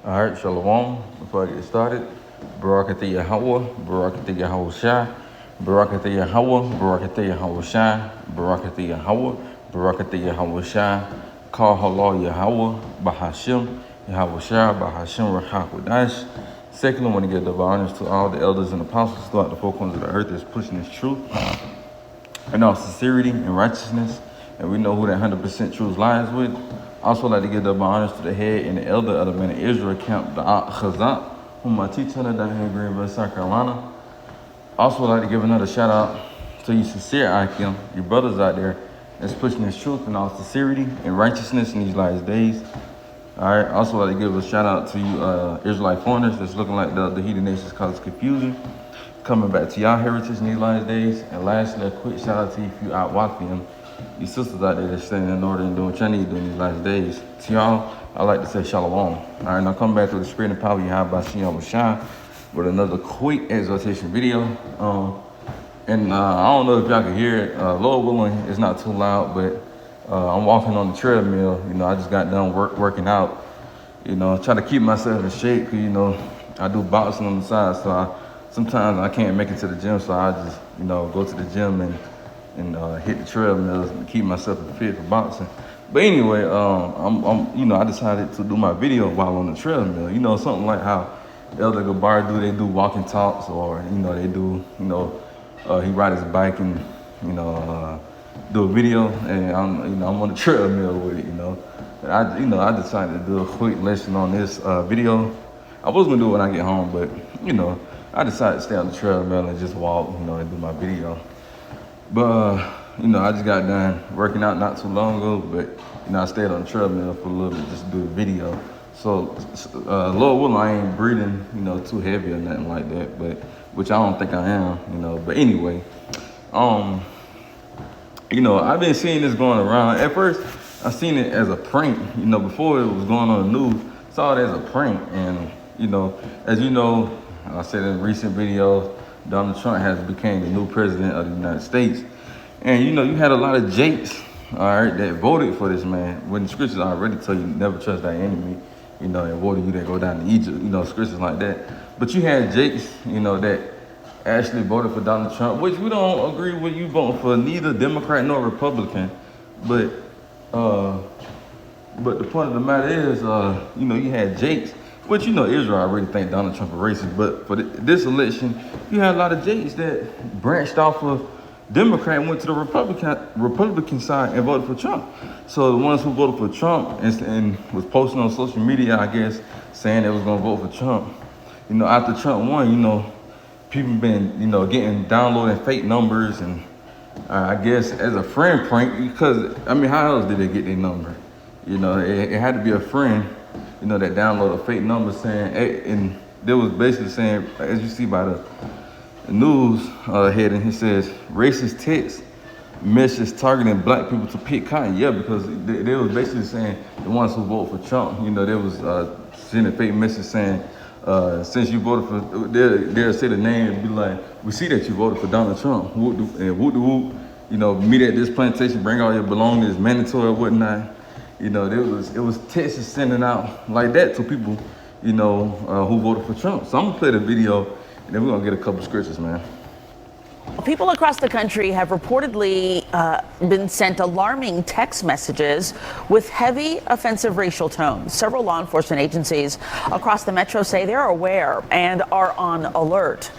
All right, Shalom. Before I get started, Barakatah Yahweh, Barakatah Yahweh Shai, Barakatah Yahweh, Barakatah Yahweh Shai, Barakatah Yahweh, Barakatah Yahweh Shai, Call Halal Yahweh, Bahashim, Yahweh Shai, Bahashim Rahakwadash. Secondly, I want to give the honors to all the elders and apostles throughout the four corners of the earth that's pushing this truth in all sincerity and righteousness, and we know who that 100% truth lies with. Also like to give double honors to the head and the elder of the Men of Israel camp, the Chazak, whom I teach under down here in Greenville, South Carolina. Also like to give another shout out to you sincere Akim, your brothers out there that's pushing this truth in all sincerity and righteousness in these last days. All right, also like to give a shout out to you Israelite foreigners that's looking like the heathen nations cause confusion, coming back to y'all heritage in these last days. And lastly, a quick shout out to you if you out walking, you sisters out there that's standing in order and doing what y'all need to do in these last days. To y'all, I like to say shalom. All right, now come back to the spirit and power you have by Shem Shai with another quick exhortation video. I don't know if y'all can hear it. Lord willing, it's not too loud, but I'm walking on the treadmill. You know, I just got done working out. You know, trying to keep myself in shape because, you know, I do boxing on the side, so sometimes I can't make it to the gym, so I just, you know, go to the gym and hit the treadmills and keep myself fit for boxing. But anyway, I decided to do my video while on the treadmill. You know, something like how Elder Gabar do. They do walking talks, or they do, he ride his bike and do a video, and I'm on the treadmill with it. I decided to do a quick lesson on this video. I was gonna do it when I get home, but I decided to stay on the treadmill and just walk, and do my video. But, I just got done working out not too long ago, but, I stayed on the treadmill for a little bit just to do the video. So, Lord willing, I ain't breathing, too heavy or nothing like that, but, which I don't think I am, But anyway, I've been seeing this going around. At first, I seen it as a prank, before it was going on the news, saw it as a prank. And, as you know, I said in recent videos, Donald Trump has become the new president of the United States. And, you had a lot of jakes, all right, that voted for this man. When the scriptures already tell you never trust thy enemy, and voted you that go down to Egypt, scriptures like that. But you had jakes, that actually voted for Donald Trump, which we don't agree with you voting for neither Democrat nor Republican. But the point of the matter is, you had jakes, which Israel already think Donald Trump a racist, but for this election, you had a lot of jakes that branched off of Democrat and went to the Republican side and voted for Trump. So the ones who voted for Trump and was posting on social media, I guess, saying they was gonna vote for Trump, after Trump won, people been, getting downloading fake numbers, and I guess as a friend prank, because how else did they get their number? It had to be a friend, that downloaded a fake number saying, hey, and they was basically saying, as you see by the news heading, it says racist text message targeting black people to pick cotton. Yeah, because they was basically saying the ones who vote for Trump, they was sending a fake message saying, since you voted for, they'll say the name and be like, we see that you voted for Donald Trump, whoop de whoop, meet at this plantation, bring all your belongings, mandatory or whatnot. It was texts sending out like that to people, who voted for Trump. So I'm gonna play the video, and then we're gonna get a couple scriptures, man. People across the country have reportedly been sent alarming text messages with heavy offensive racial tones. Several law enforcement agencies across the metro say they're aware and are on alert.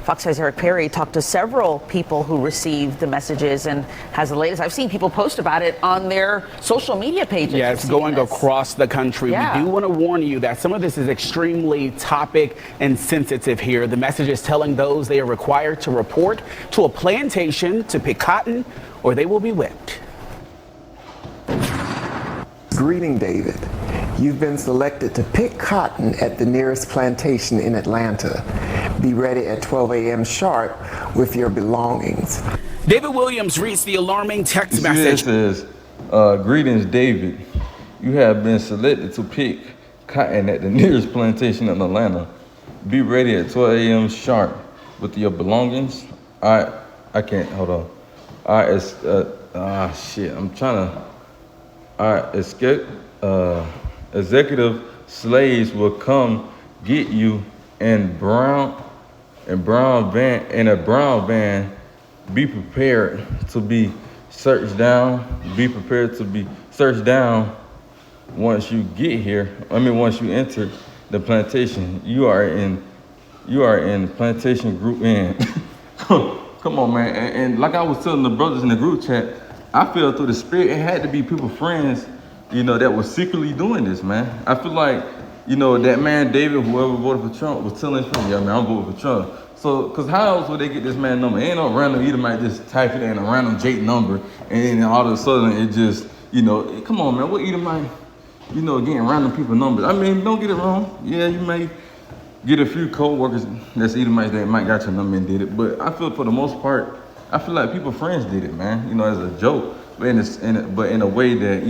Fox 5's Eric Perry talked to several people who received the messages and has the latest. I've seen people post about it on their social media pages. Yeah, it's going across the country. Yeah. We do want to warn you that some of this is extremely topic and sensitive here. The message is telling those they are required to report to a plantation to pick cotton or they will be whipped. Greeting, David. You've been selected to pick cotton at the nearest plantation in Atlanta. Be ready at 12 a.m. sharp with your belongings. David Williams reads the alarming text message. It says, greetings, David. You have been selected to pick cotton at the nearest plantation in Atlanta. Be ready at 12 a.m. sharp with your belongings. I can't, hold on. Executive slaves will come get you in a brown van. Be prepared to be searched down. Be prepared to be searched down once you get here. Once you enter the plantation, you are in plantation group N. Come on, man. And like I was telling the brothers in the group chat, I feel through the spirit it had to be people, friends, that was secretly doing this, man. I feel like, that man David, whoever voted for Trump, was telling him, yeah, man, I'm voting for Trump. So, because how else would they get this man number? Ain't no random, either might just type it in a random Jake number, and then all of a sudden it just, come on, man, what either might, getting random people numbers. Don't get it wrong. Yeah, you may get a few co-workers that's Edomites that might got your number and did it, but I feel for the most part, I feel like people friends did it, man. As a joke, but in a way that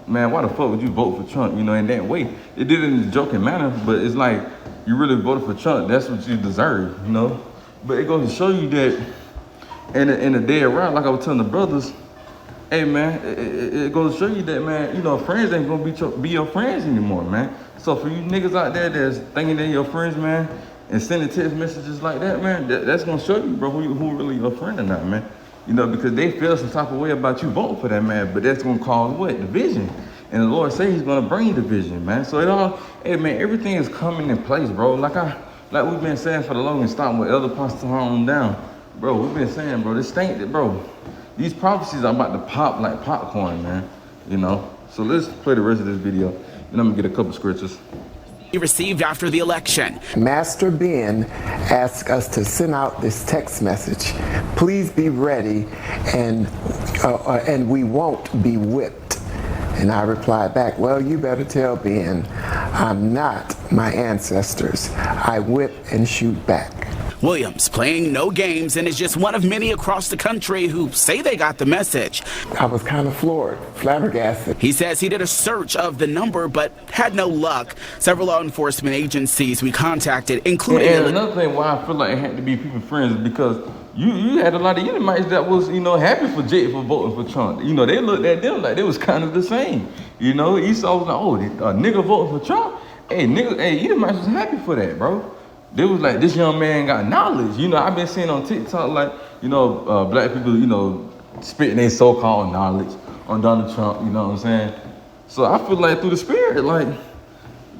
man, why the fuck would you vote for Trump? In that way, it did it in a joking manner, but it's like you really voted for Trump. That's what you deserve, But it goes to show you that in a day around, like I was telling the brothers, hey man, it goes to show you that, man, friends ain't gonna be your friends anymore, man. So for you niggas out there that's thinking they're your friends, man, and sending text messages like that, man, that's gonna show you, bro, who really your friend or not, man. Because they feel some type of way about you voting for that man, but that's gonna cause what? Division. And the Lord says he's gonna bring division, man. So hey man, everything is coming in place, bro. Like we've been saying for the longest time with Elder Pastor on down, bro. We've been saying, bro, this thing that, bro, these prophecies are about to pop like popcorn, man. So let's play the rest of this video, and I'm gonna get a couple scriptures. He received after the election. Master Ben asked us to send out this text message. Please be ready, and we won't be whipped. And I replied back, well, you better tell Ben, I'm not my ancestors. I whip and shoot back. Williams playing no games and is just one of many across the country who say they got the message. I was kind of flabbergasted. He says he did a search of the number but had no luck. Several law enforcement agencies we contacted, including... And another thing why I feel like it had to be people friends, because you had a lot of Edomites that was, happy for Jake for voting for Trump. They looked at them like they was kind of the same. Esau was like, oh, a nigga voting for Trump? Hey, Edomites was happy for that, bro. They was like, this young man got knowledge. I've been seeing on TikTok, like, black people, spitting their so-called knowledge on Donald Trump, you know what I'm saying? So I feel like through the spirit, like,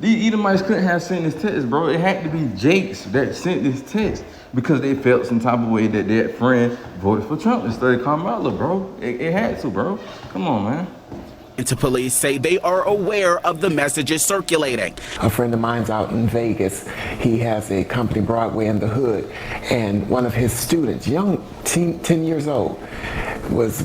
these Edomites couldn't have sent this text, bro. It had to be Jakes that sent this text because they felt some type of way that their friend voted for Trump instead of Kamala, bro. It had to, bro. Come on, man. To police say they are aware of the messages circulating. A friend of mine's out in Vegas. He has a company, Broadway in the Hood, and one of his students, young, 10 years old, was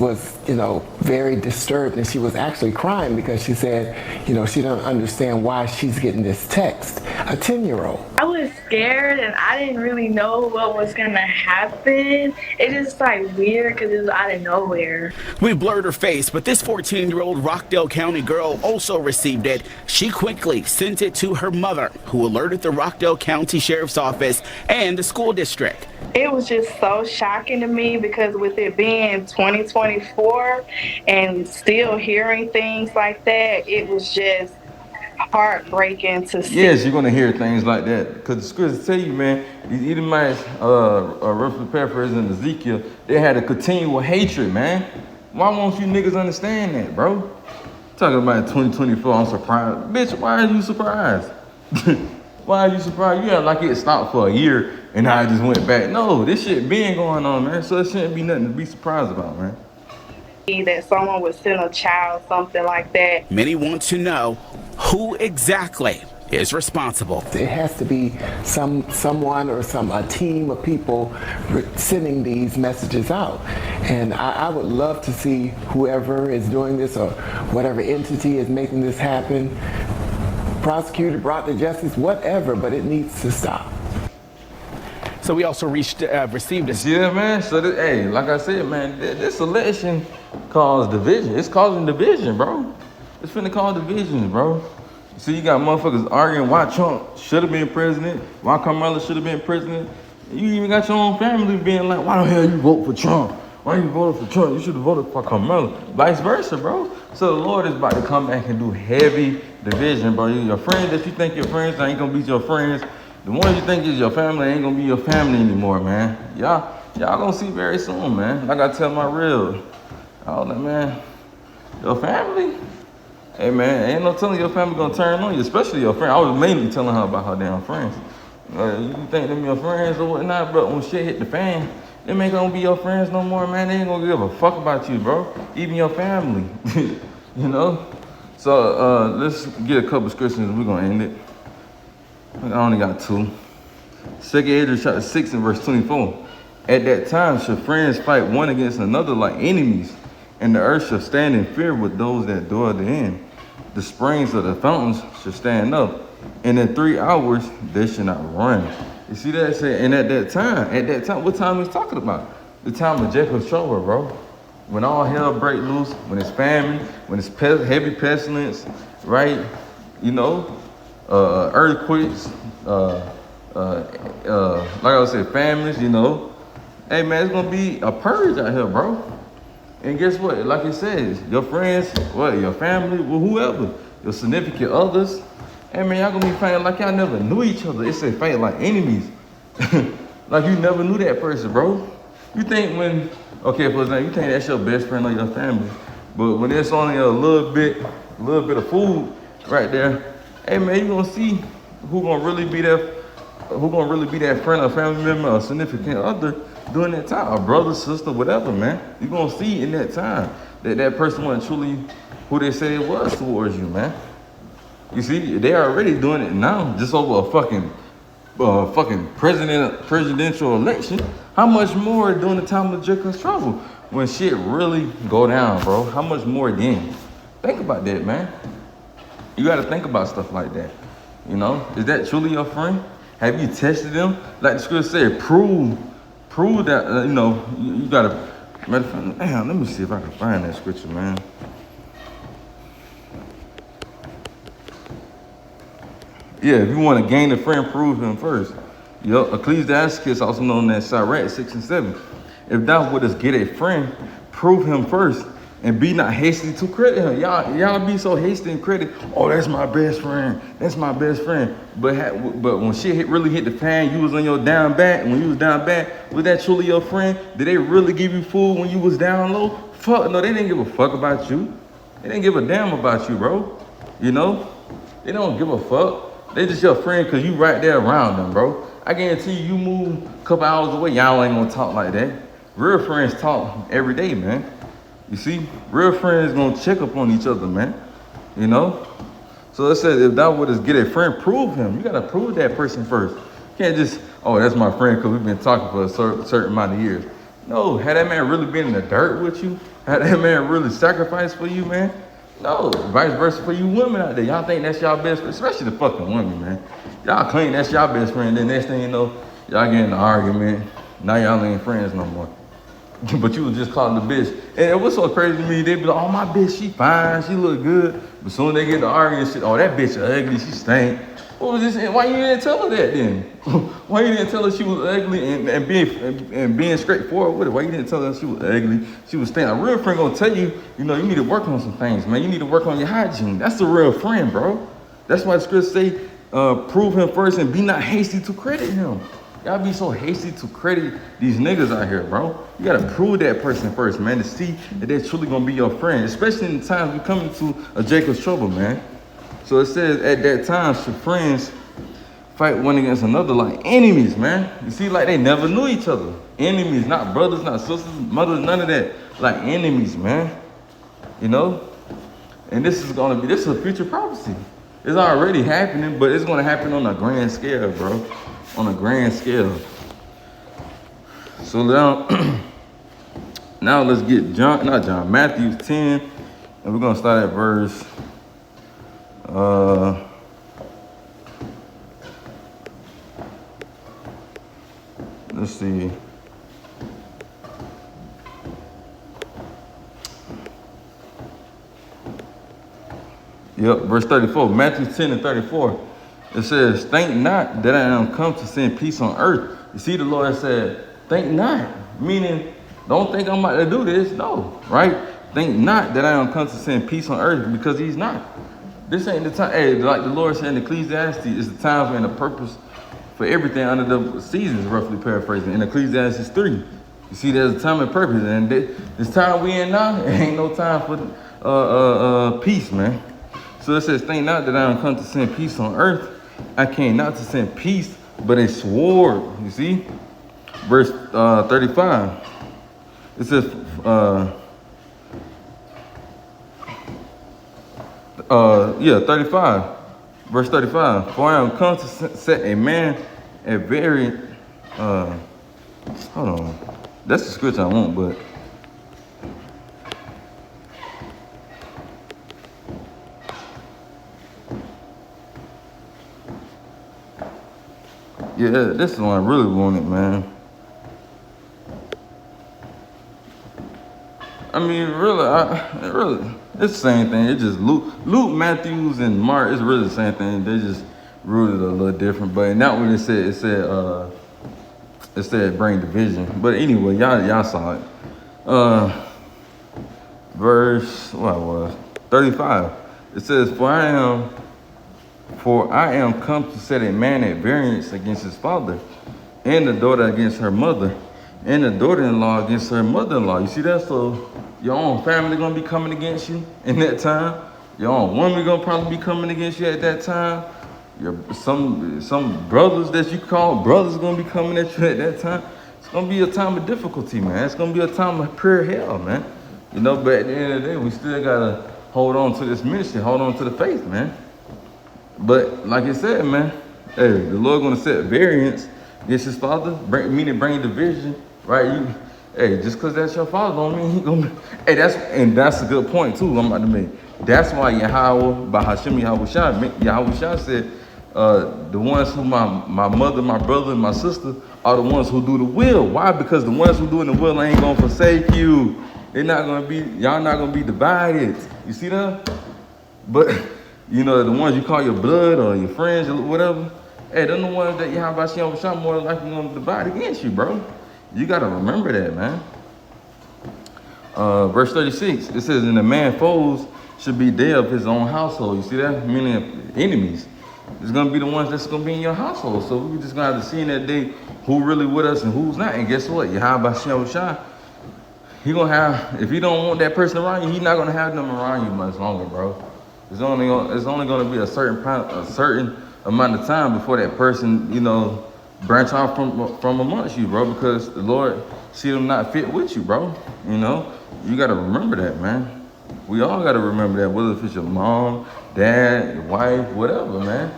very disturbed, and she was actually crying because she said, she don't understand why she's getting this text. A 10-year-old. I was scared and I didn't really know what was gonna happen. It's just like weird because it was out of nowhere. We blurred her face, but this 14-year-old Rockdale County girl also received it. She quickly sent it to her mother, who alerted the Rockdale County Sheriff's Office and the school district. It was just so shocking to me because with it being 2024 and still hearing things like that, it was just heartbreaking to see. Yes, you're gonna hear things like that because the scriptures tell you, man, these Edomites, roughly paraphrasing Ezekiel, they had a continual hatred, man. Why won't you niggas understand that, bro? Talking about 2024, I'm surprised. Bitch, why are you surprised? Why are you surprised? You act like it stopped for a year and now it just went back. No, this shit been going on, man. So it shouldn't be nothing to be surprised about, man. That someone would send a child something like that. Many want to know who exactly is responsible. It has to be someone or a team of people sending these messages out. And I would love to see whoever is doing this or whatever entity is making this happen, prosecuted, brought to justice, whatever, but it needs to stop. So we also received a... Yeah, man. So, hey, like I said, man, this election caused division. It's causing division, bro. It's finna cause divisions, bro. See, you got motherfuckers arguing why Trump should have been president, why Kamala should have been president. You even got your own family being like, why the hell you vote for Trump? Why you voted for Trump? You should have voted for Kamala. Vice versa, bro. So the Lord is about to come back and do heavy division, bro. Your friends that you think your friends ain't gonna be your friends. The ones you think is your family ain't gonna be your family anymore, man. Y'all gonna see very soon, man. Like I tell my real, all that, man. Your family? Hey, man, ain't no telling your family gonna turn on you, especially your friend. I was mainly telling her about her damn friends. You think them your friends or whatnot, but when shit hit the fan, them ain't gonna be your friends no more, man. They ain't gonna give a fuck about you, bro. Even your family, you know? So let's get a couple scriptures and we're gonna end it. I only got 2. 2 Ezra chapter 6 and verse 24. At that time shall friends fight one against another like enemies, and the earth shall stand in fear with those that dwell therein. The springs of the fountains shall stand up, and in 3 hours they shall not run. You see that? And at that time, what time is talking about? The time of Jacob's trouble, bro. When all hell break loose, when it's famine, when it's heavy pestilence, right? You know, earthquakes, like I said, famines, you know. Hey, man, it's going to be a purge out here, bro. And guess what? Like it says, your friends, what, your family, well, whoever, your significant others, hey, man, y'all going to be fighting like y'all never knew each other. It said fight like enemies. Like you never knew that person, bro. You think when, okay, for example, you think that's your best friend or your family, but when it's only a little bit of food right there, hey, man, you going to see who going to really be that friend or family member or significant other during that time, a brother, sister, whatever, man. You're going to see in that time that person wasn't truly who they said it was towards you, man. You see, they are already doing it now, just over a fucking presidential election. How much more during the time of Jacob's trouble when shit really go down, bro? How much more then? Think about that, man. You got to think about stuff like that. You know, is that truly your friend? Have you tested them? Like the scripture said, prove that, you know, you got to, matter of fact, damn, let me see if I can find that scripture, man. Yeah, if you want to gain a friend, prove him first. Ecclesiastes, also known as Sirach 6 and 7. If thou wouldest get a friend, prove him first, and be not hasty to credit him. Y'all be so hasty in credit. Oh, that's my best friend. That's my best friend. But when shit really hit the fan, you was on your down bad. When you was down bad, was that truly your friend? Did they really give you food when you was down low? Fuck no, they didn't give a fuck about you. They didn't give a damn about you, bro. You know, they don't give a fuck. They just your friend because you right there around them, bro. I guarantee you move a couple hours away, y'all ain't gonna talk like that. Real friends talk every day, man. You see, real friends gonna check up on each other, man. You know? So it says, if thou wouldest get a friend, prove him. You gotta prove that person first. You can't just, oh, that's my friend because we've been talking for a certain amount of years. No, had that man really been in the dirt with you? Had that man really sacrificed for you, man? No, vice versa for you women out there. Y'all think that's y'all best friend, especially the fucking women, man. Y'all claim that's y'all best friend, then next thing you know, y'all get in an argument. Now y'all ain't friends no more. But you was just calling the bitch. And what's so crazy to me, they be like, oh, my bitch, she fine, she look good. But soon they get to arguing shit, oh, that bitch ugly, she stink. What was this? Why you didn't tell her that then? Why you didn't tell her she was ugly and being straightforward with it? Why you didn't tell her she was ugly, she was stink? A real friend gonna tell you, you know, you need to work on some things, man. You need to work on your hygiene. That's a real friend, bro. That's why the scripture say, prove him first and be not hasty to credit him. Y'all be so hasty to credit these niggas out here, bro. You gotta prove that person first, man, to see that they're truly gonna be your friend, especially in the times we come into a Jacob's trouble, man. So it says, at that time, should friends fight one against another like enemies, man. You see, like they never knew each other. Enemies, not brothers, not sisters, mothers, none of that. Like enemies, man. You know? And this is a future prophecy. It's already happening, but it's gonna happen on a grand scale, bro. On a grand scale. So now let's get Matthew 10, and we're gonna start at verse let's see. Yep, verse 34, Matthew 10 and 34. It says, think not that I am come to send peace on earth. You see, the Lord said, think not, meaning Don't think I'm about to do this. No, right? Think not that I am come to send peace on earth, because he's not. This ain't the time. Hey, like the Lord said in Ecclesiastes, it's the times and the purpose for everything under the seasons, roughly paraphrasing. In Ecclesiastes 3, you see there's a time and purpose. And this time we in now, it ain't no time for peace, man. So it says, think not that I am come to send peace on earth. I came not to send peace, but a sword. You see? Verse 35. It says, yeah, 35. Verse 35. For I am come to set a man at variant. Hold on. That's the scripture I want, but. Yeah, this is one I really wanted, man. I mean, really, it's the same thing. It's just Luke, Matthews, and Mark. It's really the same thing. They just rooted a little different. But in that one, it said bring division. But anyway, y'all saw it. Verse 35. It says, For I am come to set a man at variance against his father, and the daughter against her mother, and the daughter-in-law against her mother-in-law. You see that? So your own family gonna be coming against you in that time. Your own woman gonna probably be coming against you at that time. Some brothers that you call brothers gonna be coming at you at that time. It's gonna be a time of difficulty, man. It's gonna be a time of pure hell, man. You know, but at the end of the day, we still gotta hold on to this ministry, hold on to the faith, man. But like I said, man, hey, the Lord gonna set variance against his father, meaning bring division, right? Hey, just because that's your father don't mean he gonna. Hey, that's a good point too. I'm about to make. That's why Yahweh, by Hashem Yahweh said, the ones who my mother, my brother, and my sister are the ones who do the will. Why? Because the ones who doing the will ain't gonna forsake you. They're not gonna be. Y'all not gonna be divided. You see that? But you know, the ones you call your blood or your friends or whatever, hey, they're the ones that Yahweh more likely gonna divide against you, bro. You gotta remember that, man. Verse 36, it says, and the man foes should be there of his own household. You see that? Meaning enemies. It's gonna be the ones that's gonna be in your household. So we just gonna have to see in that day who really with us and who's not. And guess what? Yahweh, he gonna have, if he don't want that person around you, he's not gonna have them around you much longer, bro. It's only gonna be a certain amount of time before that person, you know, branch off from amongst you, bro, because the Lord see them not fit with you, bro. You know, you gotta remember that, man. We all gotta remember that, whether if it's your mom, dad, your wife, whatever, man.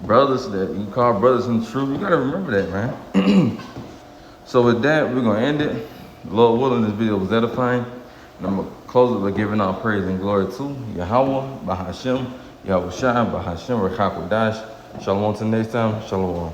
Brothers that you call brothers in the truth, you gotta remember that, man. So with that, we're gonna end it. Lord willing, this video was edifying. And I'm gonna close it by giving all praise and glory to Yahweh, Bahashem, Yahweh Shai, Bahashem, Rechak Wadash. Shalom till next time. Shalom.